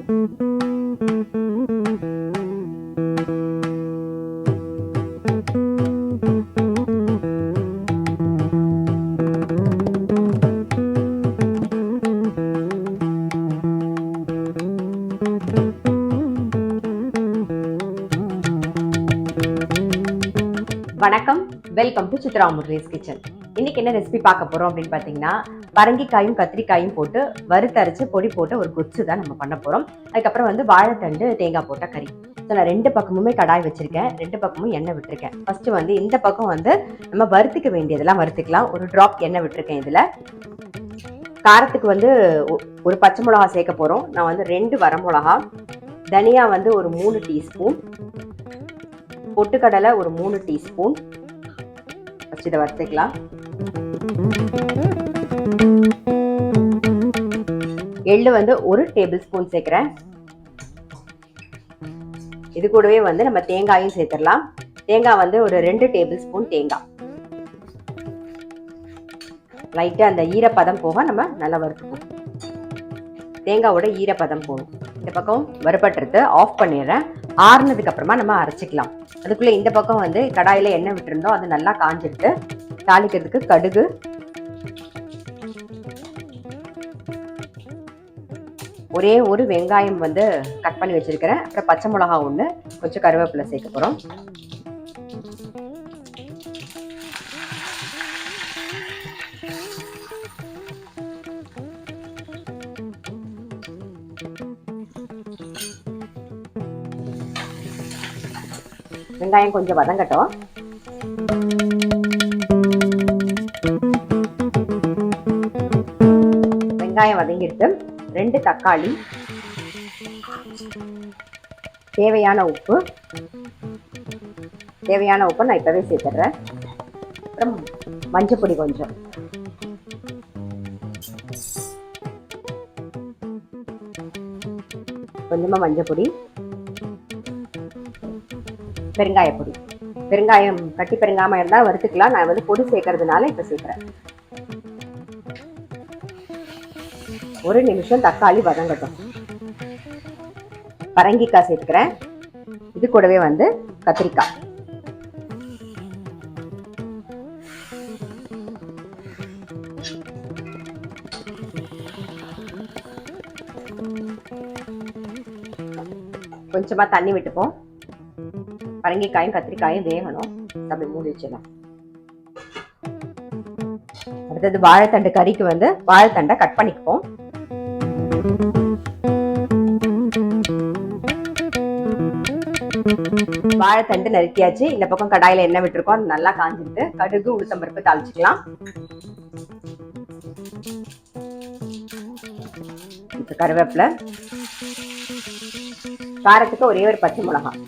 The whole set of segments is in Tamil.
வணக்கம், வெல்கம் டு சித்ரா முர்ரீஸ் கிச்சன். இன்னைக்கு என்ன ரெசிபி பார்க்க போறோம் அப்படின்னு பார்த்தீங்கன்னா, பரங்கிக்காயும் கத்திரிக்காயும் போட்டு வறுத்தரைச்சு பொடி போட்டு ஒரு கொச்சு தான் நம்ம பண்ண போறோம். அதுக்கப்புறம் வந்து வாழைத்தண்டு தேங்காய் போட்ட கறி. ஸோ நான் 2 பக்கமுமே கடாய் வச்சிருக்கேன், 2 பக்கமும் எண்ணெய் விட்டுருக்கேன். ஃபர்ஸ்ட் வந்து இந்த பக்கம் வந்து நம்ம வறுத்துக்க வேண்டியதெல்லாம் வறுத்துக்கலாம். ஒரு டிராப் எண்ணெய் விட்டுருக்கேன். இதுல காரத்துக்கு வந்து ஒரு பச்சை மிளகா சேர்க்க போறோம். நான் வந்து 2 வரமிளகா, தனியா வந்து ஒரு 3 டீஸ்பூன், பொட்டுக்கடலை ஒரு 3 டீஸ்பூன். ஃபர்ஸ்ட் இதை வறுத்துக்கலாம். எள்ளு வந்து 1 டேபிள் ஸ்பூன் சேர்க்கிறேன். இது கூடவே வந்து நம்ம தேங்காயும் சேர்த்துடலாம். தேங்காய் வந்து ஒரு 2 டேபிள் ஸ்பூன் தேங்காய். லைட்டா அந்த ஈரப்பதம் போக நம்ம நல்லா வறுத்துப்போம். தேங்காயோட ஈரப்பதம் போகும். இந்த பக்கம் வறுபட்டுறது ஆஃப் பண்ணிடுறேன். ஆறுனதுக்கு அப்புறமா நம்ம அரைச்சிக்கலாம். அதுக்குள்ள இந்த பக்கம் வந்து கடாயில எண்ணெய் விட்டுருந்தோம், அது நல்லா காஞ்சிருக்கு. தாளிக்கிறதுக்கு கடுகு, ஒரே ஒரு வெங்காயம் வந்து கட் பண்ணி வச்சிருக்கிறேன். அப்புறம் பச்சை மிளகா 1, கொஞ்சம் கருவேப்பிலை சேர்க்க போறோம். வெங்காயம் கொஞ்சம் வதங்கட்டும். வெங்காயம் வதங்கிடுது. 2 தக்காளி, தேவையான உப்பு நான் இப்பவே சேர்த்துறேன். அப்புறம் மஞ்சள் பொடி கொஞ்சம், கொஞ்சமா மஞ்சள் பொடி, பெருங்காய பொடி. பெருங்காயம் கட்டி பெருங்காயம் இருந்தா வறுத்துக்கலாம். நான் வந்து பொடி சேர்க்கறதுனால இப்ப சேர்க்கிறேன். 1 நிமிஷம் தக்காளி வதங்கட்டும். பரங்கிக்காய் சேர்த்துக்கிறேன். இது கூடவே வந்து கத்திரிக்காய். கொஞ்சமா தண்ணி விட்டுப்போம். பரங்கிக்காயும் கத்திரிக்காயும் வேகணும். அப்படி மூடி வச்சிடலாம். அடுத்தது வாழைத்தண்டு கறிக்கு வந்து வாழைத்தண்டை கட் பண்ணிக்குவோம். வாழைத்தண்டு நறுக்கியாச்சு. இந்த பக்கம் கடாயில எண்ணெய் விட்டுருக்கோம், அது நல்லா காஞ்சிட்டு கடுகு உளுத்தம் பருப்பு தாளிச்சுக்கலாம். இப்ப கருவேப்பிலை, காரத்துக்கு ஒரே ஒரு பச்சை மிளகாய்,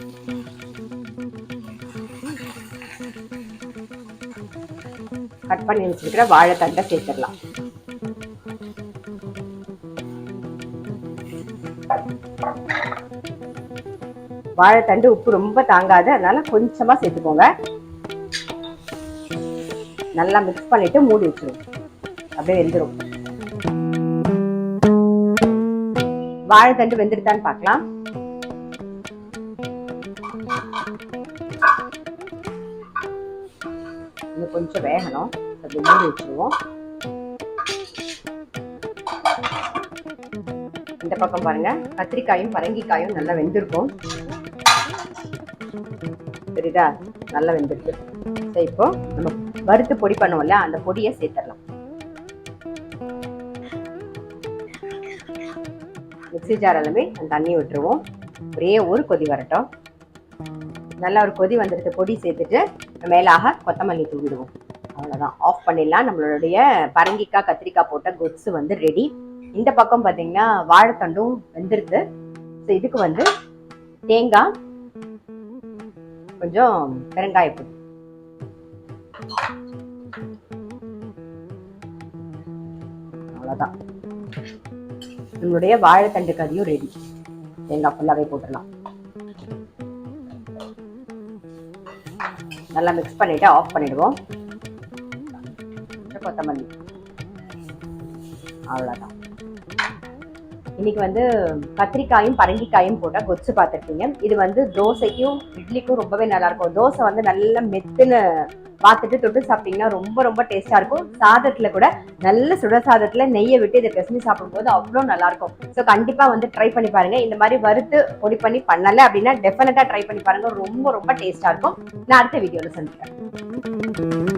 கட் பண்ணி வச்சிருக்கிற வாழைத்தண்டை சேர்த்துடலாம். வாழைத்தண்டு உப்பு ரொம்ப தாங்காது, அதனால கொஞ்சமா சேர்த்துக்கோங்க. நல்லா மிக்ஸ் பண்ணிட்டு மூடி வச்சிருவோம். அப்படியே வெந்துடும். வாழைத்தண்டு வெந்துருதான்னு பார்க்கலாம். இன்னும் கொஞ்சம் வேகணும். அப்படி மூடி வச்சிருவோம். இந்த பக்கம் பாருங்க, கத்திரிக்காயும் பரங்கிக்காயும் நல்லா வெந்திருக்கும். சரிதா, நல்லா வெந்திருக்கு. சரி, இப்போ நம்ம வறுத்து பொடி பண்ணுவோம்ல, அந்த பொடியை சேர்த்துடலாம். மிக்ஸி ஜார் எல்லாமே அந்த தண்ணியை விட்டுருவோம். ஒரே ஒரு கொதி வரட்டும். நல்லா ஒரு கொதி வந்துடுது. பொடி சேர்த்துட்டு மேலாக கொத்தமல்லி தூவிடுவோம். அவ்வளோதான், ஆஃப் பண்ணிடலாம். நம்மளுடைய பரங்கிக்காய் கத்திரிக்காய் போட்ட கொத்து வந்து ரெடி. இந்த பக்கம் பார்த்தீங்கன்னா வாழைத்தண்டும் வெந்துருது. ஸோ இதுக்கு வந்து தேங்காய், கொஞ்சம் பெருங்காயப்பொடி, அவ்வளோதான். நம்மளுடைய வாழைத்தண்டு கறியும் ரெடி. தேங்காய் ஃபுல்லாகவே போட்டுடலாம். நல்லா மிக்ஸ் பண்ணிட்டு ஆஃப் பண்ணிடுவோம். கொத்தமல்லி, அவ்வளோதான். இன்னைக்கு வந்து கத்திரிக்காயும் பரங்கிக்காயும் போட்டா கொச்சு பார்த்துருக்கீங்க. இது வந்து தோசைக்கும் இட்லிக்கும் ரொம்பவே நல்லா இருக்கும். தோசை வந்து நல்லா மெத்துன்னு பார்த்துட்டு தொட்டு சாப்பிட்டீங்கன்னா ரொம்ப ரொம்ப டேஸ்டா இருக்கும். சாதத்துல கூட நல்ல சுட சாதத்துல நெய்யை விட்டு இதை பிசைஞ்சு சாப்பிடும்போது அவ்வளோ நல்லா இருக்கும். ஸோ கண்டிப்பா வந்து ட்ரை பண்ணி பாருங்க. இந்த மாதிரி வறுத்து பொடி பண்ணி பண்ணல அப்படின்னா டெஃபினட்டா ட்ரை பண்ணி பாருங்க. ரொம்ப ரொம்ப டேஸ்டா இருக்கும். நான் அடுத்த வீடியோல சந்திக்கிறேன்.